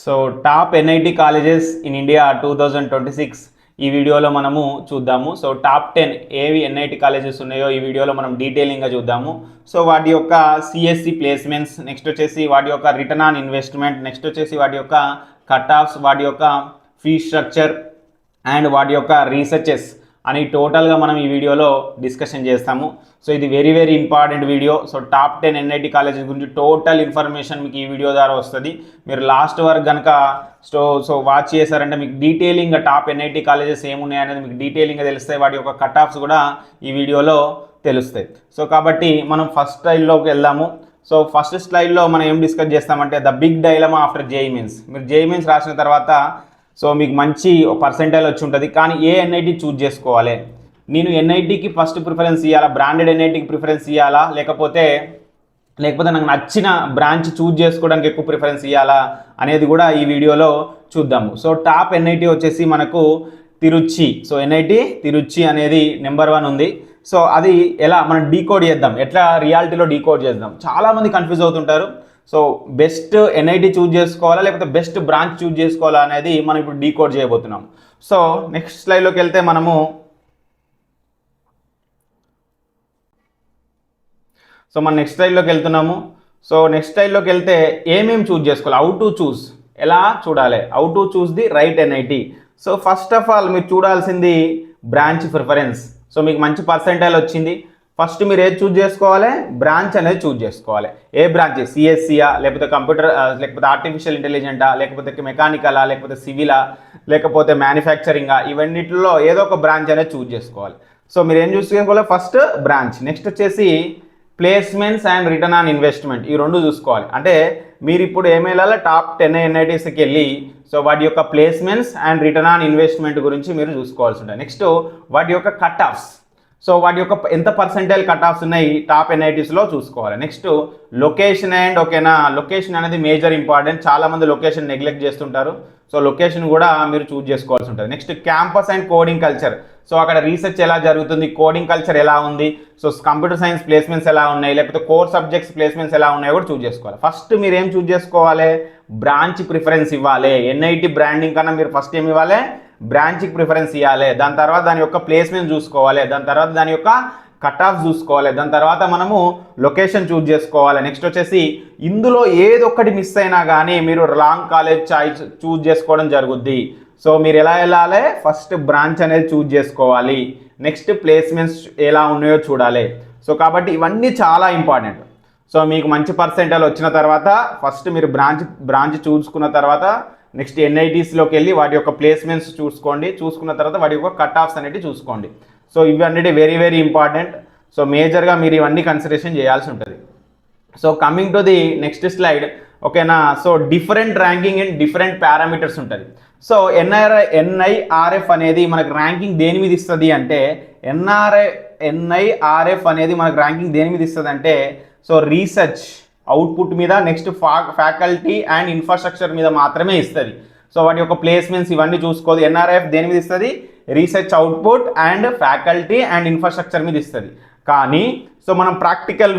So top NIT colleges in India 2026 ఈ వీడియోలో మనము చూద్దాము. సో టాప్ 10 ఏవి ఎన్ఐటి కాలేజెస్ ఉన్నాయో ఈ వీడియోలో మనం డీటెయిలింగ్గా చూద్దాము. సో వాటి యొక్క సిఎస్సి ప్లేస్మెంట్స్, నెక్స్ట్ వచ్చేసి వాటి యొక్క రిటర్న్ ఆన్ ఇన్వెస్ట్మెంట్, నెక్స్ట్ వచ్చేసి వాటి యొక్క కట్ ఆఫ్స్, వాటి యొక్క ఫీ స్ట్రక్చర్ అండ్ వాటి యొక్క రీసెర్చెస్ అని టోటల్గా మనం ఈ వీడియోలో డిస్కషన్ చేస్తాము. సో ఇది very very important video. So top 10 NIT colleges గురించి టోటల్ ఇన్ఫర్మేషన్ మీకు ఈ వీడియో ద్వారా వస్తుంది. మీరు లాస్ట్ వరకు కనుక సో వాచ్ చేశారంటే మీకు డీటెయిలింగ్గా టాప్ ఎన్ఐటి కాలేజెస్ ఏమున్నాయి అనేది మీకు డీటెయిలింగ్గా తెలుస్తాయి. వాటి యొక్క కట్ ఆఫ్స్ కూడా ఈ వీడియోలో తెలుస్తాయి. సో కాబట్టి మనం ఫస్ట్ స్లైడ్లోకి వెళ్దాము. సో ఫస్ట్ స్లైడ్లో మనం ఏం డిస్కస్ చేస్తామంటే the big dilemma after JEE mains. మీరు జేఈఈ మెయిన్స్ రాసిన తర్వాత సో మీకు మంచి పర్సెంటేజ్ వచ్చి ఉంటుంది, కానీ ఏ ఎన్ఐటి చూజ్ చేసుకోవాలి, నేను ఎన్ఐటికి ఫస్ట్ ప్రిఫరెన్స్ ఇవ్వాలా, బ్రాండెడ్ ఎన్ఐటికి ప్రిఫరెన్స్ ఇవ్వాలా, లేకపోతే నాకు నచ్చిన బ్రాంచ్ చూజ్ చేసుకోవడానికి ఎక్కువ ప్రిఫరెన్స్ ఇవ్వాలా అనేది కూడా ఈ వీడియోలో చూద్దాము. సో టాప్ ఎన్ఐటి వచ్చేసి మనకు తిరుచి. సో ఎన్ఐటి తిరుచి అనేది నెంబర్ 1 ఉంది. సో అది ఎలా మనం డీకోడ్ చేద్దాం, ఎట్లా రియాలిటీలో డీకోడ్ చేద్దాం. చాలామంది కన్ఫ్యూజ్ అవుతుంటారు. సో బెస్ట్ ఎన్ఐటి చూజ్ చేసుకోవాలా లేకపోతే బెస్ట్ బ్రాంచ్ చూజ్ చేసుకోవాలా అనేది మనం ఇప్పుడు డీకోడ్ చేయబోతున్నాం. సో నెక్స్ట్ స్లైడ్లోకి వెళ్తే మనం నెక్స్ట్ స్లైడ్లోకి వెళ్తున్నాము. సో నెక్స్ట్ స్లైడ్లోకి వెళ్తే ఏమేమి చూజ్ చేసుకోవాలి, హౌ టు చూస్, ఎలా చూడాలి, how to choose the right NIT. So first of all మీరు చూడాల్సింది బ్రాంచ్ ప్రిఫరెన్స్. సో మీకు మంచి పర్సెంటైల్ వచ్చింది, ఫస్ట్ మీరు ఏది చూజ్ చేసుకోవాలి, బ్రాంచ్ అనేది చూజ్ చేసుకోవాలి. ఏ బ్రాంచ్, సిఎస్సియా లేకపోతే కంప్యూటర్ లేకపోతే ఆర్టిఫిషియల్ ఇంటెలిజెంటా లేకపోతే మెకానికలా లేకపోతే సివిలా లేకపోతే మ్యానుఫ్యాక్చరింగా, ఇవన్నిటిలో ఏదో ఒక బ్రాంచ్ అనేది చూజ్ చేసుకోవాలి. సో మీరు ఏం చూస్ చేసుకోవాలి, ఫస్ట్ బ్రాంచ్. నెక్స్ట్ వచ్చేసి placements and return on investment, ఈ రెండు చూసుకోవాలి. అంటే మీరు ఇప్పుడు ఏమి వెళ్ళాలి, టాప్ 10 ఎన్ఐటీస్కి వెళ్ళి సో వాటి యొక్క placements and return on investment గురించి మీరు చూసుకోవాల్సి ఉంటుంది. నెక్స్ట్ వాటి యొక్క కట్ ఆఫ్స్, సో వాటి యొక్క ఎంత పర్సెంటైల్ కట్ ఆఫ్స్ ఉన్నాయి టాప్ ఎన్ఐటీస్లో చూసుకోవాలి. నెక్స్ట్ లొకేషన్ అండ్ ఓకేనా, లొకేషన్ అనేది మేజర్ ఇంపార్టెంట్. చాలామంది లొకేషన్ నెగ్లెక్ట్ చేస్తుంటారు. సో లొకేషన్ కూడా మీరు చూజ్ చేసుకోవాల్సి ఉంటుంది. Next campus and coding culture, so అక్కడ రీసెర్చ్ ఎలా జరుగుతుంది, కోడింగ్ కల్చర్ ఎలా ఉంది, సో కంప్యూటర్ సైన్స్ ప్లేస్మెంట్స్ ఎలా ఉన్నాయి, లేకపోతే కోర్ సబ్జెక్ట్స్ ప్లేస్మెంట్స్ ఎలా ఉన్నాయో కూడా చూజ్ చేసుకోవాలి. ఫస్ట్ మీరు ఏం చూజ్ చేసుకోవాలి, బ్రాంచ్ ప్రిఫరెన్స్ ఇవ్వాలి. ఎన్ఐటి బ్రాండింగ్ కన్నా మీరు ఫస్ట్ ఏమి ఇవ్వాలి, బ్రాంచ్కి ప్రిఫరెన్స్ ఇవ్వాలి. దాని తర్వాత దాని యొక్క ప్లేస్మెంట్ చూసుకోవాలి, దాని తర్వాత దాని యొక్క కట్ ఆఫ్ చూసుకోవాలి, దాని తర్వాత మనము లొకేషన్ చూజ్ చేసుకోవాలి. నెక్స్ట్ వచ్చేసి ఇందులో ఏదొక్కటి మిస్ అయినా కానీ మీరు రాంగ్ కాలేజ్ చాయిస్ చూజ్ చేసుకోవడం జరుగుద్ది. సో మీరు ఎలా వెళ్ళాలి, ఫస్ట్ బ్రాంచ్ అనేది చూజ్ చేసుకోవాలి, నెక్స్ట్ ప్లేస్మెంట్స్ ఎలా ఉన్నాయో చూడాలి. సో కాబట్టి ఇవన్నీ చాలా ఇంపార్టెంట్. సో మీకు మంచి పర్సెంటేజ్ వచ్చిన తర్వాత ఫస్ట్ మీరు బ్రాంచ్ చూసుకున్న తర్వాత నెక్స్ట్ ఎన్ఐటీస్లోకి వెళ్ళి వాటి యొక్క ప్లేస్మెంట్స్ చూసుకున్న తర్వాత వాటి యొక్క కట్ ఆఫ్స్ అనేవి చూసుకోండి. సో ఇవన్నీ వెరీ వెరీ ఇంపార్టెంట్. సో మేజర్గా మీరు ఇవన్నీ కన్సిడరేషన్ చేయాల్సి ఉంటుంది. So coming to the next slide, ఓకేనా. So different ranking and different parameters ఉంటుంది. సో ఎన్ఐఆర్ఎఫ్ అనేది మనకు ర్యాంకింగ్ దేని మీద ఇస్తుంది అంటే, ఎన్ఐఆర్ఎఫ్ అనేది మనకు ర్యాంకింగ్ దేని మీద ఇస్తుంది అంటే, సో రీసెర్చ్ అవుట్పుట్ మీద, నెక్స్ట్ ఫ్యాకల్టీ అండ్ ఇన్ఫ్రాస్ట్రక్చర్ మీద మాత్రమే ఇస్తుంది. సో వాటి యొక్క ప్లేస్మెంట్స్ ఇవన్నీ చూసుకోదు. ఎన్ఆర్ఎఫ్ దేని మీద ఇస్తుంది, research output and faculty and infrastructure మీద ఇస్తుంది. కానీ సో మనం practical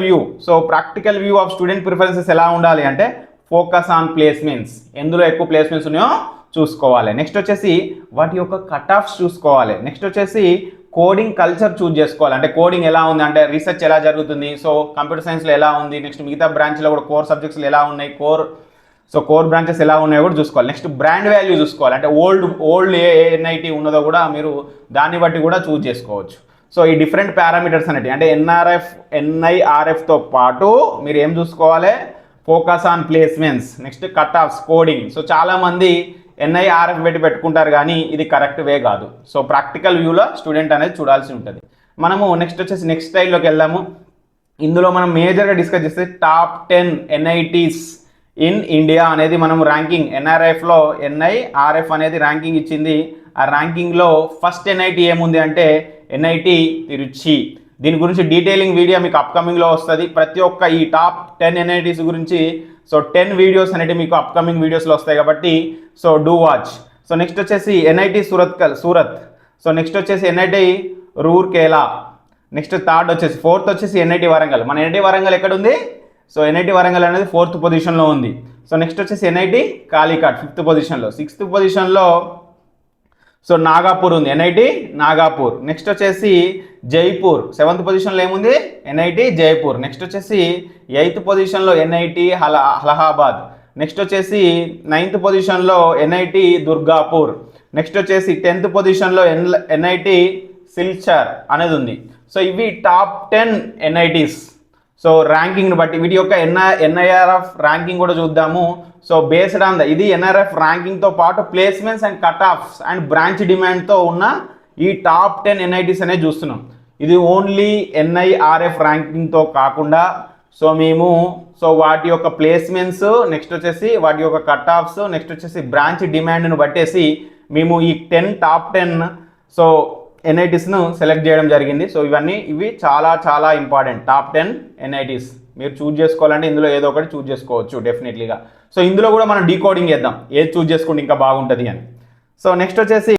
view of student preferences ఎలా ఉండాలి అంటే, ఫోకస్ ఆన్ ప్లేస్మెంట్స్, ఎందులో ఎక్కువ ప్లేస్మెంట్స్ ఉన్నాయో చూసుకోవాలి. నెక్స్ట్ వచ్చేసి వాటి యొక్క కట్ ఆఫ్స్ చూసుకోవాలి. నెక్స్ట్ వచ్చేసి కోడింగ్ కల్చర్ చూజ్ చేసుకోవాలి. అంటే కోడింగ్ ఎలా ఉంది అంటే, రీసెర్చ్ ఎలా జరుగుతుంది, సో కంప్యూటర్ సైన్స్లో ఎలా ఉంది, నెక్స్ట్ మిగతా బ్రాంచ్లో కూడా కోర్ సబ్జెక్ట్స్లో ఎలా ఉన్నాయి, కోర్ బ్రాంచెస్ ఎలా ఉన్నాయో కూడా చూసుకోవాలి. నెక్స్ట్ బ్రాండ్ వాల్యూ చూసుకోవాలి. అంటే ఓల్డ్ ఏ ఎన్ఐటి ఉన్నదో కూడా మీరు దాన్ని బట్టి కూడా చూజ్ చేసుకోవచ్చు. సో ఈ డిఫరెంట్ పారామీటర్స్ అనేవి అంటే ఎన్ఐఆర్ఎఫ్తో పాటు మీరు ఏం చూసుకోవాలి, focus on placements, next cut offs, coding. So చాలామంది ఎన్ఐఆర్ఎఫ్ పెట్టుకుంటారు, కానీ ఇది కరెక్ట్ వే కాదు. సో ప్రాక్టికల్ వ్యూలో స్టూడెంట్ అనేది చూడాల్సి ఉంటుంది. మనము నెక్స్ట్ వచ్చేసి నెక్స్ట్ స్లైడ్లోకి వెళ్దాము. ఇందులో మనం మేజర్గా డిస్కస్ చేస్తే టాప్ 10 ఎన్ఐటీస్ ఇన్ ఇండియా అనేది మనం ర్యాంకింగ్, ఎన్ఐఆర్ఎఫ్ అనేది ర్యాంకింగ్ ఇచ్చింది. ఆ ర్యాంకింగ్లో ఫస్ట్ ఎన్ఐటి ఏముంది అంటే ఎన్ఐటి తిరుచి. దీని గురించి డీటెయిలింగ్ వీడియో మీకు అప్కమింగ్లో వస్తుంది. ప్రతి ఒక్క ఈ టాప్ 10 ఎన్ఐటీస్ గురించి సో 10 వీడియోస్ అనేవి మీకు అప్కమింగ్ వీడియోస్లో వస్తాయి కాబట్టి so do watch. So next వచ్చేసి ఎన్ఐటి సూరత్. సో నెక్స్ట్ వచ్చేసి ఎన్ఐటి రూర్కేలా. నెక్స్ట్ థర్డ్ వచ్చేసి ఫోర్త్ వచ్చేసి ఎన్ఐటి వరంగల్. మన ఎన్ఐటి వరంగల్ ఎక్కడ ఉంది, సో ఎన్ఐటి వరంగల్ అనేది 4th పొజిషన్లో ఉంది. సో నెక్స్ట్ వచ్చేసి ఎన్ఐటి కాలికట్ 5th పొజిషన్లో. 6th పొజిషన్లో సో నాగాపూర్ ఉంది, ఎన్ఐటి నాగాపూర్. నెక్స్ట్ వచ్చేసి జైపూర్ 7th పొజిషన్లో ఏముంది, ఎన్ఐటి జైపూర్. నెక్స్ట్ వచ్చేసి 8th పొజిషన్లో ఎన్ఐటి అలహాబాద్. నెక్స్ట్ వచ్చేసి 9th పొజిషన్లో ఎన్ఐటి దుర్గాపూర్. నెక్స్ట్ వచ్చేసి 10th పొజిషన్లో ఎన్ఐటి సిల్చర్ అనేది ఉంది. సో ఇవి టాప్ 10 ఎన్ఐటీస్. సో ర్యాంకింగ్ని బట్టి వీటి యొక్క ఎన్ఐఆర్ఎఫ్ ర్యాంకింగ్ కూడా చూద్దాము. సో బేస్డ్ ఆన్ ఇది ఎన్ఆర్ఎఫ్ ర్యాంకింగ్తో పాటు placements and cutoffs and branch డిమాండ్తో ఉన్న ఈ టాప్ 10 ఎన్ఐటీస్ అనేది చూస్తున్నాం. ఇది ఓన్లీ ఎన్ఐఆర్ఎఫ్ ర్యాంకింగ్తో కాకుండా సో మేము సో వాటి యొక్క ప్లేస్మెంట్స్, నెక్స్ట్ వచ్చేసి వాటి యొక్క కట్ ఆఫ్స్, నెక్స్ట్ వచ్చేసి బ్రాంచ్ డిమాండ్ను బట్టేసి మేము ఈ టాప్ 10 సో ఎన్ఐటీస్ను సెలెక్ట్ చేయడం జరిగింది. సో ఇవి చాలా చాలా ఇంపార్టెంట్. టాప్ 10 ఎన్ఐటీస్ మీరు చూజ్ చేసుకోవాలంటే ఇందులో ఏదో ఒకటి చూజ్ చేసుకోవచ్చు డెఫినెట్లీగా. సో ఇందులో కూడా మనం డీకోడింగ్ చేద్దాం ఏది చూజ్ చేసుకుంటే ఇంకా బాగుంటుంది అని. సో నెక్స్ట్ వచ్చేసి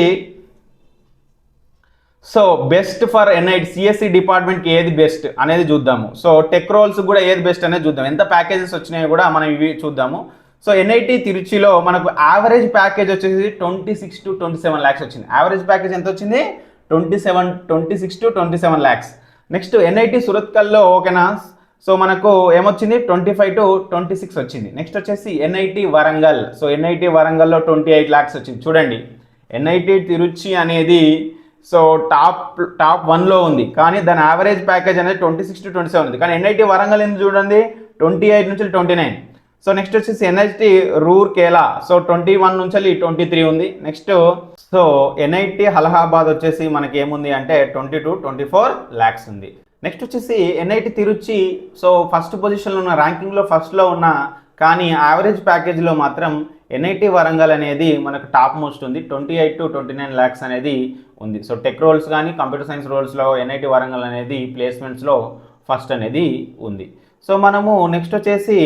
so best for NIT CSC డిపార్ట్మెంట్కి ఏది బెస్ట్ అనేది చూద్దాము. సో టెక్ రోల్స్ కూడా ఏది బెస్ట్ అనేది చూద్దాం. ఎంత ప్యాకేజెస్ వచ్చినాయో కూడా మనం ఇవి చూద్దాము. సో ఎన్ఐటి తిరుచిలో మనకు యావరేజ్ ప్యాకేజ్ వచ్చేసి 26 to 27 lakhs వచ్చింది. యావరేజ్ ప్యాకేజ్ ఎంత వచ్చింది, 26 to 27 lakhs. నెక్స్ట్ ఎన్ఐటి సురత్కల్లో ఓకేనా, సో మనకు ఏమొచ్చింది 25 to 26 వచ్చింది. నెక్స్ట్ వచ్చేసి ఎన్ఐటి వరంగల్. సో ఎన్ఐటి వరంగల్లో 28 lakhs వచ్చింది. చూడండి ఎన్ఐటి తిరుచి అనేది సో టాప్ 1లో ఉంది, కానీ దాని యావరేజ్ ప్యాకేజ్ అనేది 26 to 27 ఉంది. కానీ ఎన్ఐటి వరంగల్ ఎందుకు చూడండి 28 నుంచి 29. సో నెక్స్ట్ వచ్చేసి ఎన్ఐటి రూర్కేలా సో 21 నుంచి 23 ఉంది. నెక్స్ట్ సో ఎన్ఐటి అలహాబాద్ వచ్చేసి మనకి ఏముంది అంటే 20 to 24 lakhs ఉంది. నెక్స్ట్ వచ్చేసి ఎన్ఐటి తిరుచి సో ఫస్ట్ పొజిషన్లో ఉన్న, ర్యాంకింగ్లో ఫస్ట్లో ఉన్న, కానీ యావరేజ్ ప్యాకేజ్లో మాత్రం ఎన్ఐటి వరంగల్ అనేది మనకు టాప్ మోస్ట్ ఉంది, 28 to 29 lakhs అనేది ఉంది. సో టెక్ రోల్స్ కానీ కంప్యూటర్ సైన్స్ రోల్స్లో ఎన్ఐటి వరంగల్ అనేది ప్లేస్మెంట్స్లో ఫస్ట్ అనేది ఉంది. సో మనము నెక్స్ట్ వచ్చేసి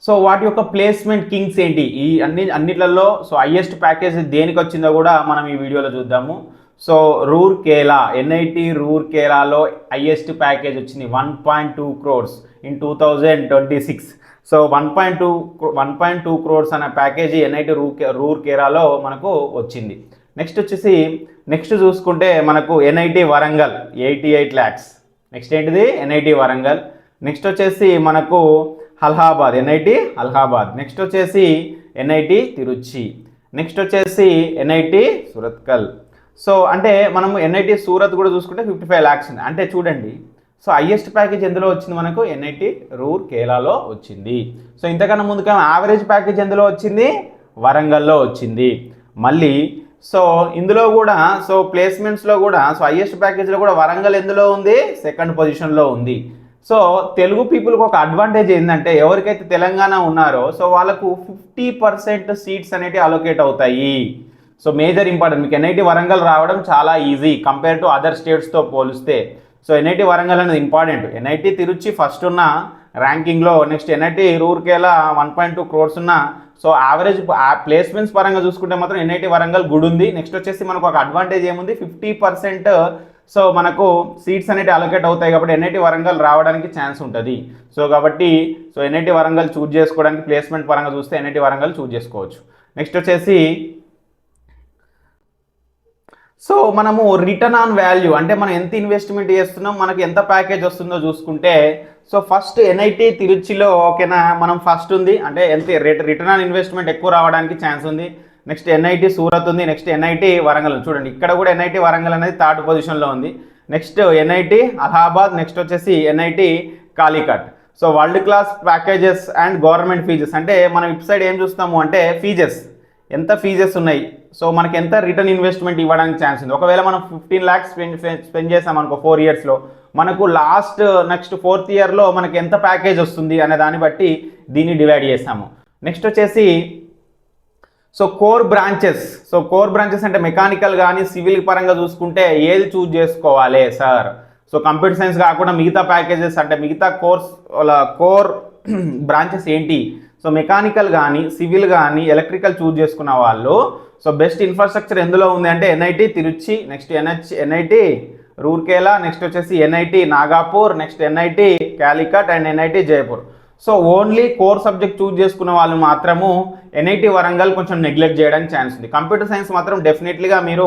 సో వాటి యొక్క ప్లేస్మెంట్ కింగ్స్ ఏంటి, ఈ అన్నిట్లలో సో హైయెస్ట్ ప్యాకేజ్ దేనికి వచ్చిందో కూడా మనం ఈ వీడియోలో చూద్దాము. సో రూర్కేలా, ఎన్ఐటి రూర్కేలాలో హైయెస్ట్ ప్యాకేజ్ వచ్చింది 1.2 crores ఇన్ 2026. సో 1.2 crores అనే ప్యాకేజీ ఎన్ఐటి రూర్కేలాలో మనకు వచ్చింది. నెక్స్ట్ వచ్చేసి నెక్స్ట్ చూసుకుంటే మనకు ఎన్ఐటి వరంగల్ 88 lakhs. నెక్స్ట్ ఏంటిది ఎన్ఐటి వరంగల్. నెక్స్ట్ వచ్చేసి మనకు అలహాబాద్, ఎన్ఐటి అలహాబాద్. నెక్స్ట్ వచ్చేసి ఎన్ఐటి తిరుచి. నెక్స్ట్ వచ్చేసి ఎన్ఐటి సురత్కల్. సో అంటే మనము ఎన్ఐటి సూరత్ కూడా చూసుకుంటే 55 lakhs ఉంది. అంటే చూడండి సో హైయెస్ట్ ప్యాకేజ్ ఎందులో వచ్చింది మనకు ఎన్ఐటి రూర్కేలాలో వచ్చింది. సో ఇంతకన్నా ముందుగా యావరేజ్ ప్యాకేజ్ ఎందులో వచ్చింది, వరంగల్లో వచ్చింది. మళ్ళీ సో ఇందులో కూడా సో ప్లేస్మెంట్స్లో కూడా సో హైయెస్ట్ ప్యాకేజ్లో కూడా వరంగల్ ఎందులో ఉంది, 2nd పొజిషన్లో ఉంది. సో తెలుగు పీపుల్కి ఒక అడ్వాంటేజ్ ఏంటంటే ఎవరికైతే తెలంగాణ ఉన్నారో సో వాళ్ళకు 50% సీట్స్ అనేవి అలొకేట్ అవుతాయి. సో మేజర్ ఇంపార్టెంట్, మీకు ఎన్ఐటి వరంగల్ రావడం చాలా ఈజీ కంపేర్ టు అదర్ స్టేట్స్తో పోలిస్తే. సో ఎన్ఐటి వరంగల్ అనేది ఇంపార్టెంట్. ఎన్ఐటి తిరుచి ఫస్ట్ ఉన్న ర్యాంకింగ్లో, నెక్స్ట్ ఎన్ఐటి రూర్కేలా 1.2 crores ఉన్న. సో యావరేజ్ ప్లేస్మెంట్స్ పరంగా చూసుకుంటే మాత్రం ఎన్ఐటి వరంగల్ గుడ్ ఉంది. నెక్స్ట్ వచ్చేసి మనకు ఒక అడ్వాంటేజ్ ఏముంది, 50% సో మనకు సీట్స్ అనేవి అలొకేట్ అవుతాయి కాబట్టి ఎన్ఐటి వరంగల్ రావడానికి ఛాన్స్ ఉంటుంది. సో కాబట్టి సో ఎన్ఐటి వరంగల్ చూజ్ చేసుకోవడానికి ప్లేస్మెంట్ పరంగా చూస్తే ఎన్ఐటి వరంగల్ చూజ్ చేసుకోవచ్చు. నెక్స్ట్ వచ్చేసి సో మనము రిటర్న్ ఆన్ వాల్యూ అంటే మనం ఎంత ఇన్వెస్ట్మెంట్ చేస్తున్నాం, మనకి ఎంత ప్యాకేజ్ వస్తుందో చూసుకుంటే సో ఫస్ట్ ఎన్ఐటి తిరుచిలో ఓకేనా మనం ఫస్ట్ ఉంది, అంటే ఎంత రిటర్న్ ఆన్ ఇన్వెస్ట్మెంట్ ఎక్కువ రావడానికి ఛాన్స్ ఉంది. నెక్స్ట్ ఎన్ఐటి సూరత్ ఉంది. నెక్స్ట్ ఎన్ఐటి వరంగల్ చూడండి ఇక్కడ కూడా ఎన్ఐటి వరంగల్ అనేది 3rd పొజిషన్లో ఉంది. Next NIT Allahabad. నెక్స్ట్ వచ్చేసి NIT Calicut. So world class packages and government fees అంటే మనం ఇటు సైడ్ ఏం చూస్తాము అంటే ఫీజెస్, ఎంత ఫీజెస్ ఉన్నాయి, సో మనకి ఎంత రిటర్న్ ఇన్వెస్ట్మెంట్ ఇవ్వడానికి ఛాన్స్ ఉంది. ఒకవేళ మనం 15 lakhs స్పెండ్ చేసాం అనుకో 4 yearsలో, మనకు నెక్స్ట్ 4th yearలో మనకి ఎంత ప్యాకేజ్ వస్తుంది అనే దాన్ని బట్టి దీన్ని డివైడ్ చేస్తాము. నెక్స్ట్ వచ్చేసి సో కోర్ బ్రాంచెస్ అంటే మెకానికల్ కానీ సివిల్ పరంగా చూసుకుంటే ఏది చూజ్ చేసుకోవాలి సార్. సో కంప్యూటర్ సైన్స్ కాకుండా మిగతా ప్యాకేజెస్ అంటే మిగతా కోర్ బ్రాంచెస్ ఏంటి, సో మెకానికల్ కానీ సివిల్ కానీ ఎలక్ట్రికల్ చూజ్ చేసుకున్న వాళ్ళు సో బెస్ట్ ఇన్ఫ్రాస్ట్రక్చర్ ఎందులో ఉంది అంటే NIT Tiruchi, next NIT Rourkela, next వచ్చేసి NIT Nagpur, next NIT Calicut and NIT Jaipur. So only core subject choose చేసుకున్న వాళ్ళు మాత్రము ఎన్ఐటి వరంగల్ కొంచెం నెగ్లెక్ట్ చేయడానికి ఛాన్స్ ఉంది. కంప్యూటర్ సైన్స్ మాత్రం డెఫినెట్లీగా మీరు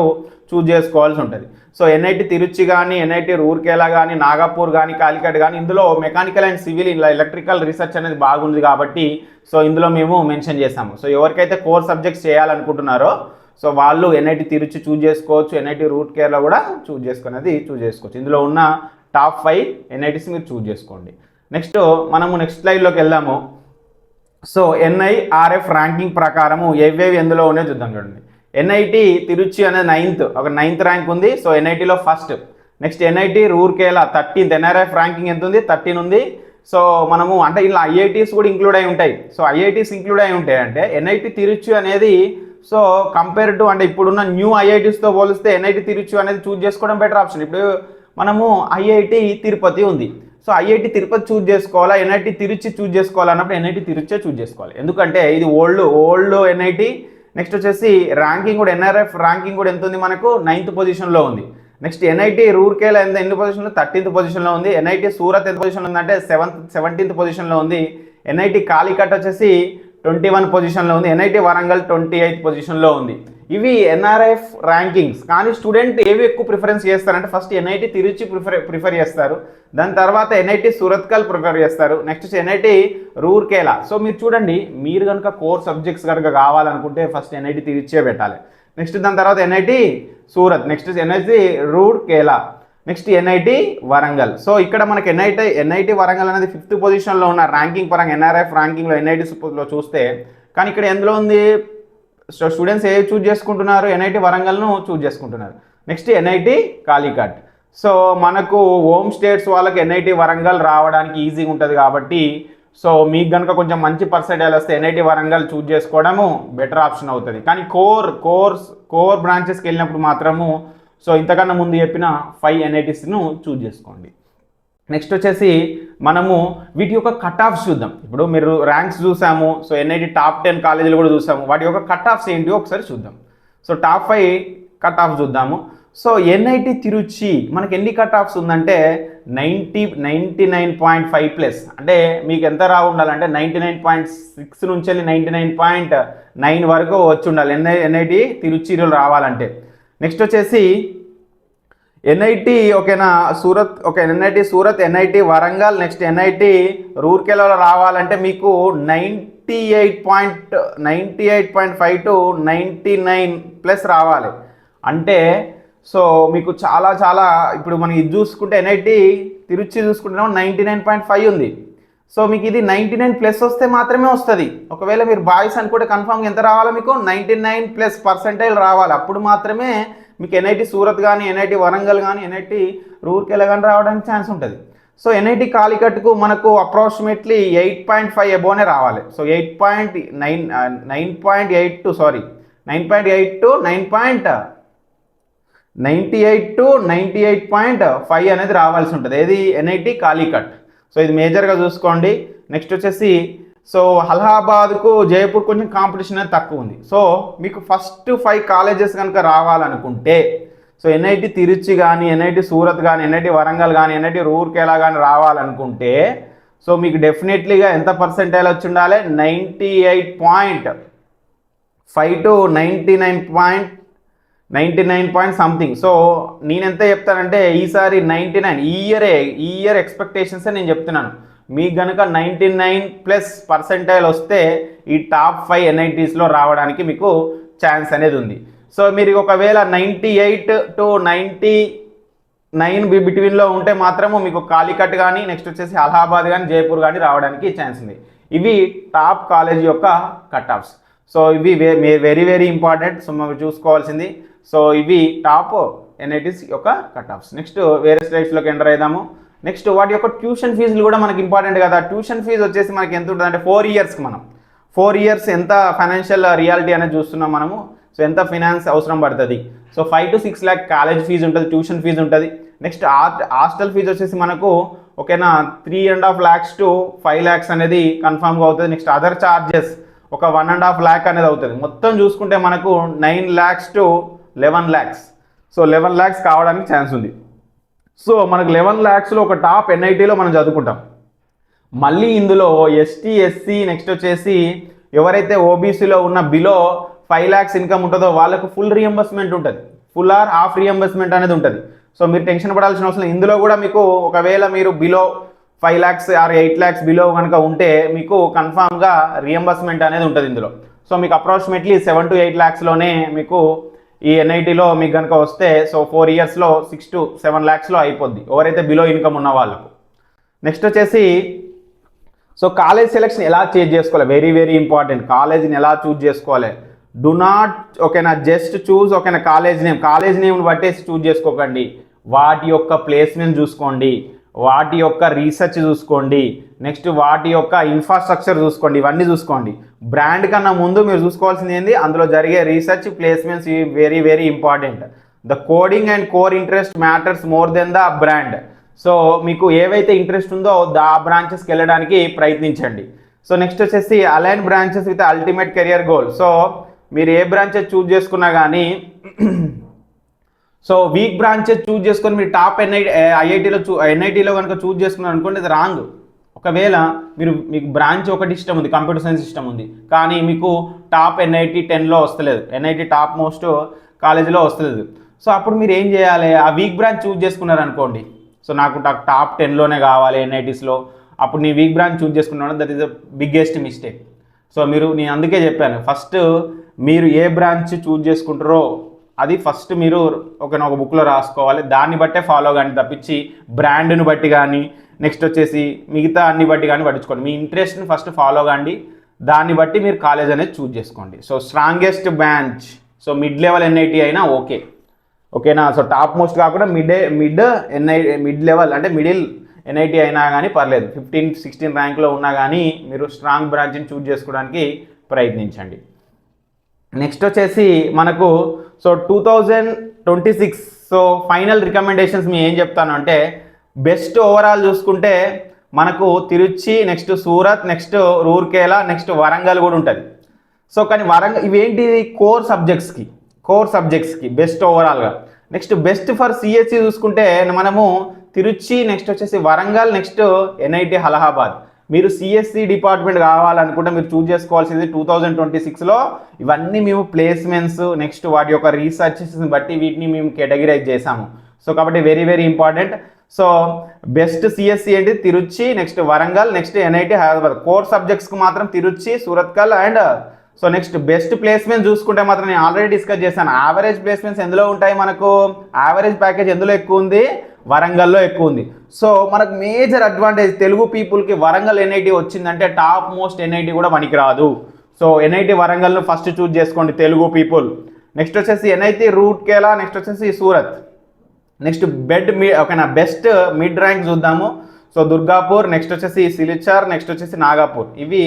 చూజ్ చేసుకోవాల్సి ఉంటుంది. సో ఎన్ఐటి తిరుచి కానీ, ఎన్ఐటి రూర్కేలా కానీ, నాగపూర్ కానీ, కాలికట్ కానీ, ఇందులో mechanical and civil electrical research అనేది బాగుంది కాబట్టి సో ఇందులో మేము మెన్షన్ చేసాము. సో ఎవరికైతే కోర్ సబ్జెక్ట్స్ చేయాలనుకుంటున్నారో సో వాళ్ళు ఎన్ఐటి తిరుచి చూజ్ చేసుకోవచ్చు, ఎన్ఐటి రూర్కేలా కూడా చూజ్ చేసుకోవచ్చు. ఇందులో ఉన్న టాప్ 5 ఎన్ఐటీస్ మీరు చూజ్ చేసుకోండి. నెక్స్ట్ స్లైడ్లోకి వెళ్దాము. సో ఎన్ఐఆర్ఎఫ్ ర్యాంకింగ్ ప్రకారము ఏవేవి ఎందులో ఉన్నాయో చూద్దాం. చూడండి, ఎన్ఐటి తిరుచి అనేది 9th ర్యాంక్ ఉంది. సో ఎన్ఐటిలో first. Next NIT Rourkela 13th. NRF ranking ఎంత ఉంది? 13 ఉంది. సో మనము అంటే ఇలా ఐఐటీస్ కూడా ఇంక్లూడ్ అయి ఉంటాయి. సో ఐఐటీస్ ఇంక్లూడ్ అయి ఉంటాయి అంటే ఎన్ఐటి తిరుచి అనేది సో కంపేర్ టు అంటే ఇప్పుడున్న న్యూ ఐఐటీస్తో పోలిస్తే ఎన్ఐటి తిరుచి అనేది చూజ్ చేసుకోవడం బెటర్ ఆప్షన్. ఇప్పుడు మనము ఐఐటి తిరుపతి ఉంది. సో ఐఐటి తిరుపతి చూజ్ చేసుకోవాలా, ఎన్ఐటి తిరుచి చూజ్ చేసుకోవాలన్నప్పుడు ఎన్ఐటి తిరుచే చూజ్ చేసుకోవాలి. ఎందుకంటే ఇది ఓల్డ్ ఎన్ఐటి. నెక్స్ట్ వచ్చేసి ర్యాంకింగ్ కూడా ఎన్ఆర్ఎఫ్ ర్యాంకింగ్ కూడా ఎంత ఉంది మనకు? 9th పొజిషన్లో ఉంది. నెక్స్ట్ ఎన్ఐటి రూర్కేలా ఎన్ని పొజిషన్లో? 13th పొజిషన్లో ఉంది. ఎన్ఐటి సూరత్ ఎంత పొజిషన్లో ఉందంటే 17th పొజిషన్లో ఉంది. ఎన్ఐటి కాలికట్ వచ్చేసి 21 పొజిషన్లో ఉంది. ఎన్ఐటి వరంగల్ 28th పొజిషన్లో ఉంది. ఇవి ఎన్ఆర్ఎఫ్ ర్యాంకింగ్స్. కానీ స్టూడెంట్ ఏవి ఎక్కువ ప్రిఫరెన్స్ చేస్తారంటే ఫస్ట్ ఎన్ఐటి తిరుచి ప్రిఫర్ చేస్తారు, దాని తర్వాత ఎన్ఐటి సూరత్కల్ ప్రిఫర్ చేస్తారు, నెక్స్ట్ ఎన్ఐటి రూర్కేలా. సో మీరు చూడండి, మీరు కనుక కోర్ సబ్జెక్ట్స్ కనుక కావాలనుకుంటే ఫస్ట్ ఎన్ఐటి తిరుచే పెట్టాలి. నెక్స్ట్ దాని తర్వాత NIT Surat, next NIT Rourkela, next NIT Warangal. So ఇక్కడ మనకి ఎన్ఐటి వరంగల్ అనేది 5th పొజిషన్లో ఉన్న ర్యాంకింగ్ పరంగా ఎన్ఆర్ఎఫ్ ర్యాంకింగ్లో ఎన్ఐటిలో చూస్తే. కానీ ఇక్కడ ఎందులో ఉంది? సో స్టూడెంట్స్ ఏ చూజ్ చేసుకుంటున్నారు? ఎన్ఐటి వరంగల్ను చూజ్ చేసుకుంటున్నారు. Next NIT Calicut. సో మనకు హోమ్ స్టేట్స్ వాళ్ళకి ఎన్ఐటి వరంగల్ రావడానికి ఈజీగా ఉంటుంది కాబట్టి సో మీకు కనుక కొంచెం మంచి పర్సెంటేజ్ వస్తే ఎన్ఐటి వరంగల్ చూజ్ చేసుకోవడము బెటర్ ఆప్షన్ అవుతుంది. కానీ కోర్ బ్రాంచెస్కి వెళ్ళినప్పుడు మాత్రము సో ఇంతకన్నా ముందు చెప్పిన 5 ఎన్ఐటీస్ను చూజ్ చేసుకోండి. నెక్స్ట్ వచ్చేసి మనము వీటి యొక్క కట్ ఆఫ్స్ చూద్దాం. ఇప్పుడు మీరు ర్యాంక్స్ చూసాము, సో ఎన్ఐటి టాప్ 10 కాలేజీలు కూడా చూసాము, వాటి యొక్క కట్ ఆఫ్స్ ఏంటి ఒకసారి చూద్దాం. సో టాప్ 5 కట్ ఆఫ్ చూద్దాము. సో ఎన్ఐటి తిరుచి మనకి ఎన్ని కట్ ఆఫ్స్ ఉందంటే 99.5+. అంటే మీకు ఎంత ఉండాలంటే 99.6 నుంచి వెళ్ళి 99.9 వరకు వచ్చి ఉండాలి ఎన్ఐటి తిరుచిలో రావాలంటే. నెక్స్ట్ వచ్చేసి ఎన్ఐటి ఓకేనా Surat, okay NIT Surat, NIT Warangal, next NIT రూర్కేలాలో రావాలంటే మీకు 98.5 to 99+ రావాలి. అంటే సో మీకు చాలా ఇప్పుడు మనం ఇది చూసుకుంటే ఎన్ఐటి తిరుచి చూసుకుంటేనేమో 99.5 ఉంది. సో మీకు ఇది 99+ వస్తే మాత్రమే వస్తుంది. ఒకవేళ మీరు బాయ్స్ అనుకుంటే కన్ఫామ్గా ఎంత రావాలి? మీకు 99+% రావాలి. అప్పుడు మాత్రమే మీకు ఎన్ఐటి సూరత్ కానీ, ఎన్ఐటి వరంగల్ కానీ, ఎన్ఐటి రూర్కేలా కానీ రావడానికి ఛాన్స్ ఉంటుంది. సో ఎన్ఐటి కాలికట్కు మనకు అప్రాక్సిమేట్లీ 8.5 అబోనే రావాలి. సో 9.8 to 98.5 అనేది రావాల్సి ఉంటుంది. ఏది? ఎన్ఐటి కాలికట్. సో ఇది మేజర్గా చూసుకోండి. నెక్స్ట్ వచ్చేసి సో అలహాబాద్కు జైపూర్ కొంచెం కాంపిటీషన్ అనేది తక్కువ ఉంది. సో మీకు ఫస్ట్ 5 కాలేజెస్ కనుక రావాలనుకుంటే సో ఎన్ఐటి తిరుచి కానీ, ఎన్ఐటి సూరత్ కానీ, ఎన్ఐటి వరంగల్ కానీ, ఎన్ఐటి రూర్కేలా కానీ రావాలనుకుంటే సో మీకు డెఫినెట్లీగా ఎంత పర్సెంటేజ్ వచ్చి ఉండాలి? 98.5 to 99 సంథింగ్. సో నేను ఎంత చెప్తానంటే ఈసారి 99 ఈ ఇయర్ ఎక్స్పెక్టేషన్సే నేను చెప్తున్నాను. మీకు కనుక 99+% వస్తే ఈ టాప్ 5 ఎన్ఐటీస్లో రావడానికి మీకు ఛాన్స్ అనేది ఉంది. సో మీరు ఒకవేళ 98 to 99 బిట్వీన్లో ఉంటే మాత్రము మీకు కాలికట్ కానీ, నెక్స్ట్ వచ్చేసి అలహాబాద్ కానీ, జైపూర్ కానీ రావడానికి ఛాన్స్ ఉంది. ఇవి టాప్ కాలేజ్ యొక్క కట్ ఆఫ్స్. సో ఇవి వెరీ ఇంపార్టెంట్. సో మనం చూసుకోవాల్సింది. సో ఇవి టాప్ ఎన్ఐటీస్ యొక్క కట్ ఆఫ్స్. నెక్స్ట్ వేరే స్లైడ్స్లోకి ఎంటర్ అవుదాము. నెక్స్ట్ వాటి యొక్క ట్యూషన్ ఫీజులు కూడా మనకి ఇంపార్టెంట్ కదా. ట్యూషన్ ఫీజు వచ్చేసి మనకి ఎంత ఉంటుంది అంటే 4 ఇయర్స్కి మనం 4 ఇయర్స్ ఎంత ఫైనాన్షియల్ రియాలిటీ అనేది చూస్తున్నాం మనము. సో ఎంత ఫినాన్స్ అవసరం పడుతుంది? So 5 to 6 lakh college fees ఉంటుంది, ట్యూషన్ ఫీజు ఉంటుంది. నెక్స్ట్ హాస్టల్ ఫీజు వచ్చేసి మనకు ఓకేనా 3.5 lakhs to 5 lakhs అనేది కన్ఫామ్గా అవుతుంది. నెక్స్ట్ అదర్ ఛార్జెస్ ఒక 1.5 lakh అనేది అవుతుంది. మొత్తం చూసుకుంటే మనకు 9 lakhs to 11 lakhs. So 11 lakhs కావడానికి ఛాన్స్ ఉంది. సో మనకు 11 lakhsలో ఒక టాప్ ఎన్ఐటీలో మనం చదువుకుంటాం. మళ్ళీ ఇందులో ఎస్టీ ఎస్సీ నెక్స్ట్ వచ్చేసి ఎవరైతే ఓబీసీలో ఉన్న బిలో 5 lakhs ఇన్కమ్ ఉంటుందో వాళ్ళకు ఫుల్ రియంబర్స్మెంట్ ఉంటుంది, ఫుల్ ఆర్ హాఫ్ రియంబర్స్మెంట్ అనేది ఉంటుంది. సో మీరు టెన్షన్ పడాల్సిన అవసరం. ఇందులో కూడా మీకు ఒకవేళ మీరు below 5 lakhs or 8 lakhs below కనుక ఉంటే మీకు కన్ఫామ్గా రియంబర్స్మెంట్ అనేది ఉంటుంది ఇందులో. సో మీకు అప్రాక్సిమేట్లీ 7 to 8 lakhsలోనే మీకు ఈ ఎన్ఐటీలో మీకు కనుక వస్తే సో 4 yearsలో 6 to 7 lakhsలో అయిపోద్ది ఎవరైతే బిలో ఇన్కమ్ ఉన్న వాళ్ళకు. నెక్స్ట్ వచ్చేసి సో కాలేజ్ సెలెక్షన్ ఎలా చేంజ్ చేసుకోవాలి, వెరీ వెరీ ఇంపార్టెంట్. కాలేజీని ఎలా చూజ్ చేసుకోవాలి, డు నాట్ ఓకేనా జస్ట్ చూజ్ ఓకేనా కాలేజ్ నేమ్ని బట్టేసి చూజ్ చేసుకోకండి. వాటి యొక్క ప్లేస్మెంట్ చూసుకోండి, వాటి యొక్క రీసెర్చ్ చూసుకోండి, నెక్స్ట్ వాటి యొక్క ఇన్ఫ్రాస్ట్రక్చర్ చూసుకోండి, ఇవన్నీ చూసుకోండి. బ్రాండ్ కన్నా ముందు మీరు చూసుకోవాల్సింది ఏంది, అందులో జరిగే research placements very very important. The coding and core interest matters more than the brand. So మీకు ఏవైతే ఇంట్రెస్ట్ ఉందో ఆ బ్రాంచెస్కి వెళ్ళడానికి ప్రయత్నించండి. సో నెక్స్ట్ వచ్చేసి align branches with ultimate career goal. So మీరు ఏ బ్రాంచెస్ చూజ్ చేసుకున్నా కానీ సో వీక్ బ్రాంచెస్ చూజ్ చేసుకొని మీరు టాప్ ఎన్ఐటీలో కనుక చూజ్ చేసుకున్నారు అనుకోండి, ఇది రాంగ్. ఒకవేళ మీకు బ్రాంచ్ ఒకటి ఇష్టం ఉంది, కంప్యూటర్ సైన్స్ ఇష్టం ఉంది, కానీ మీకు టాప్ ఎన్ఐటీ 10లో వస్తలేదు, ఎన్ఐటీ టాప్ మోస్ట్ కాలేజీలో వస్తలేదు. సో అప్పుడు మీరు ఏం చేయాలి, ఆ వీక్ బ్రాంచ్ చూజ్ చేసుకున్నారు అనుకోండి, సో నాకు టాప్ 10లోనే కావాలి ఎన్ఐటీస్లో, అప్పుడు నీ వీక్ బ్రాంచ్ చూజ్ చేసుకున్నాడు, that is the biggest mistake. So నేను అందుకే చెప్పాను, ఫస్ట్ మీరు ఏ బ్రాంచ్ చూజ్ చేసుకుంటారో అది ఫస్ట్ మీరు ఒక బుక్లో రాసుకోవాలి, దాన్ని బట్టే ఫాలో కానీ తప్పించి బ్రాండ్ని బట్టి కానీ నెక్స్ట్ వచ్చేసి మిగతా అన్ని బట్టి కానీ పట్టించుకోండి. మీ ఇంట్రెస్ట్ని ఫస్ట్ ఫాలో కాండి, దాన్ని బట్టి మీరు కాలేజ్ అనేది చూజ్ చేసుకోండి. So strongest branch so mid level NIT అయినా ఓకేనా. సో టాప్ మోస్ట్ కాకుండా మిడ్ లెవెల్ అంటే మిడిల్ ఎన్ఐటీ అయినా కానీ పర్లేదు, 15-16 ర్యాంక్లో ఉన్నా కానీ మీరు స్ట్రాంగ్ బ్రాంచ్ని చూజ్ చేసుకోవడానికి ప్రయత్నించండి. నెక్స్ట్ వచ్చేసి మనకు సో 2026 సో ఫైనల్ రికమెండేషన్స్ మేము ఏం చెప్తాను అంటే, బెస్ట్ ఓవరాల్ చూసుకుంటే మనకు Trichy, next Surat, next Rourkela, next Warangal కూడా ఉంటుంది. సో కానీ ఇవేంటిది కోర్ సబ్జెక్ట్స్కి బెస్ట్ ఓవరాల్గా. నెక్స్ట్ బెస్ట్ ఫర్ సిఎస్సి చూసుకుంటే మనము తిరుచి, నెక్స్ట్ వచ్చేసి వరంగల్, నెక్స్ట్ ఎన్ఐటి అలహాబాద్. మీరు సిఎస్సి డిపార్ట్మెంట్ కావాలనుకుంటే మీరు చూజ్ చేసుకోవాల్సింది 2026లో ఇవన్నీ మేము ప్లేస్మెంట్స్ నెక్స్ట్ వాటి యొక్క రీసెర్చెస్ని బట్టి వీటిని మేము కేటగిరైజ్ చేసాము. సో కాబట్టి very very important. So best CSC ఏంటి, Tiruchi, next Warangal, next NIT Hyderabad. Core సబ్జెక్ట్స్కి మాత్రం Tiruchi, Surathkal and so next best placement చూసుకుంటే మాత్రం నేను ఆల్రెడీ డిస్కస్ చేశాను. యావరేజ్ ప్లేస్మెంట్స్ ఎందులో ఉంటాయి, మనకు యావరేజ్ ప్యాకేజ్ ఎందులో ఎక్కువ ఉంది, వరంగల్లో ఎక్కువ ఉంది. సో మనకు మేజర్ అడ్వాంటేజ్ తెలుగు పీపుల్కి వరంగల్ ఎన్ఐటి వచ్చిందంటే టాప్ మోస్ట్ ఎన్ఐటి కూడా పనికిరాదు. సో ఎన్ఐటి వరంగల్ను ఫస్ట్ చూజ్ చేసుకోండి తెలుగు పీపుల్. నెక్స్ట్ వచ్చేసి ఎన్ఐటి రూర్కేలా, నెక్స్ట్ వచ్చేసి సూరత్. నెక్స్ట్ ఓకేనా బెస్ట్ మిడ్ ర్యాంక్ చూద్దాము. సో దుర్గాపూర్, నెక్స్ట్ వచ్చేసి సిలిచర్, నెక్స్ట్ వచ్చేసి నాగపూర్, ఇవి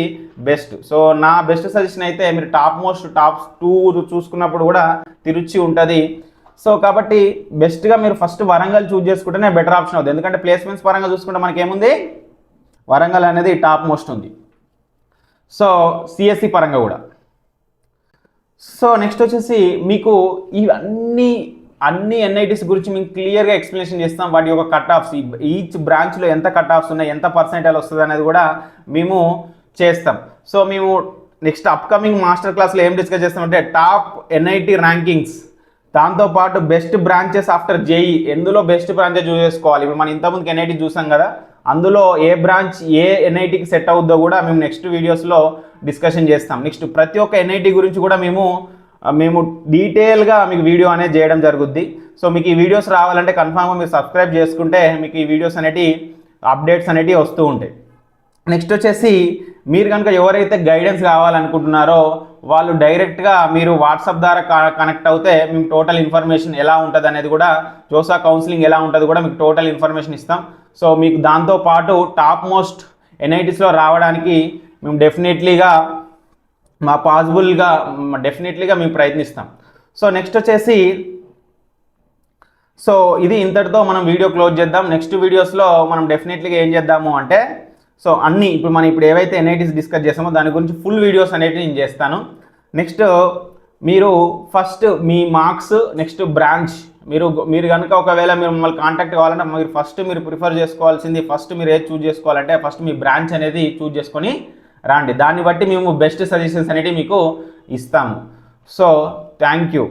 బెస్ట్. సో నా బెస్ట్ సజెషన్ అయితే మీరు టాప్ 2 చూసుకున్నప్పుడు కూడా తిరుచి ఉంటుంది. సో కాబట్టి బెస్ట్గా మీరు ఫస్ట్ వరంగల్ చూజ్ చేసుకుంటేనే బెటర్ ఆప్షన్ అవుతుంది. ఎందుకంటే ప్లేస్మెంట్స్ పరంగా చూసుకుంటే మనకేముంది, వరంగల్ అనేది టాప్ మోస్ట్ ఉంది. సో సిఎస్సి పరంగా కూడా. సో నెక్స్ట్ వచ్చేసి మీకు అన్ని ఎన్ఐటీస్ గురించి మేము క్లియర్గా ఎక్స్ప్లెనేషన్ చేస్తాం. వాటి యొక్క కట్ ఆఫ్స్, ఈచ్ బ్రాంచ్లో ఎంత కట్ ఆఫ్స్ ఉన్నాయి, ఎంత పర్సెంటేజ్ వస్తుంది అనేది కూడా మేము చేస్తాం. సో మేము నెక్స్ట్ అప్కమింగ్ మాస్టర్ క్లాస్లో ఏం డిస్కస్ చేస్తామంటే టాప్ ఎన్ఐటీ ర్యాంకింగ్స్, దాంతోపాటు బెస్ట్ బ్రాంచెస్ ఆఫ్టర్ జేఈ, ఎందులో బెస్ట్ బ్రాంచెస్ చూస్ చేసుకోవాలి. ఇప్పుడు మనం ఇంతకుముందుకు ఎన్ఐటీ చూసాం కదా, అందులో ఏ బ్రాంచ్ ఏ ఎన్ఐటీకి సెట్ అవుద్దో కూడా మేము నెక్స్ట్ వీడియోస్లో డిస్కషన్ చేస్తాం. నెక్స్ట్ ప్రతి ఒక్క ఎన్ఐటీ గురించి కూడా మేము డీటెయిల్గా మీకు వీడియో అనేది చేయడం జరుగుద్ది. సో మీకు ఈ వీడియోస్ రావాలంటే కన్ఫామ్గా మీరు సబ్స్క్రైబ్ చేసుకుంటే మీకు ఈ వీడియోస్ అప్డేట్స్ అనేటివి వస్తూ ఉంటాయి. నెక్స్ట్ వచ్చేసి మీరు కనుక ఎవరైతే గైడెన్స్ కావాలనుకుంటున్నారో వాళ్ళు డైరెక్ట్గా మీరు వాట్సాప్ ద్వారా కనెక్ట్ అవుతే మేము టోటల్ ఇన్ఫర్మేషన్ ఎలా ఉంటుంది అనేది కూడా, జోసా కౌన్సిలింగ్ ఎలా ఉంటుంది కూడా మీకు టోటల్ ఇన్ఫర్మేషన్ ఇస్తాం. సో మీకు దాంతోపాటు టాప్ మోస్ట్ ఎన్ఐటీస్లో రావడానికి మేము డెఫినెట్లీగా మేము ప్రయత్నిస్తాం. సో నెక్స్ట్ వచ్చేసి సో ఇది ఇంతటితో మనం వీడియో క్లోజ్ చేద్దాం. నెక్స్ట్ వీడియోస్లో మనం డెఫినెట్లీగా ఏం చేద్దాము అంటే సో ఇప్పుడు ఏవైతే ఎన్ఐటీస్ డిస్కస్ చేస్తామో దాని గురించి ఫుల్ వీడియోస్ అనేవి నేను చేస్తాను. నెక్స్ట్ మీరు ఫస్ట్ మీ మార్క్స్, నెక్స్ట్ బ్రాంచ్, మీరు కనుక ఒకవేళ మీరు మమ్మల్ని కాంటాక్ట్ కావాలంటే మీరు ప్రిఫర్ చేసుకోవాల్సింది, ఫస్ట్ మీరు ఏది చూజ్ చేసుకోవాలంటే ఫస్ట్ మీ బ్రాంచ్ అనేది చూజ్ చేసుకొని రండి. దాన్ని బట్టి మేము బెస్ట్ సజెషన్స్ అనేవి మీకు ఇస్తాము. So thank you.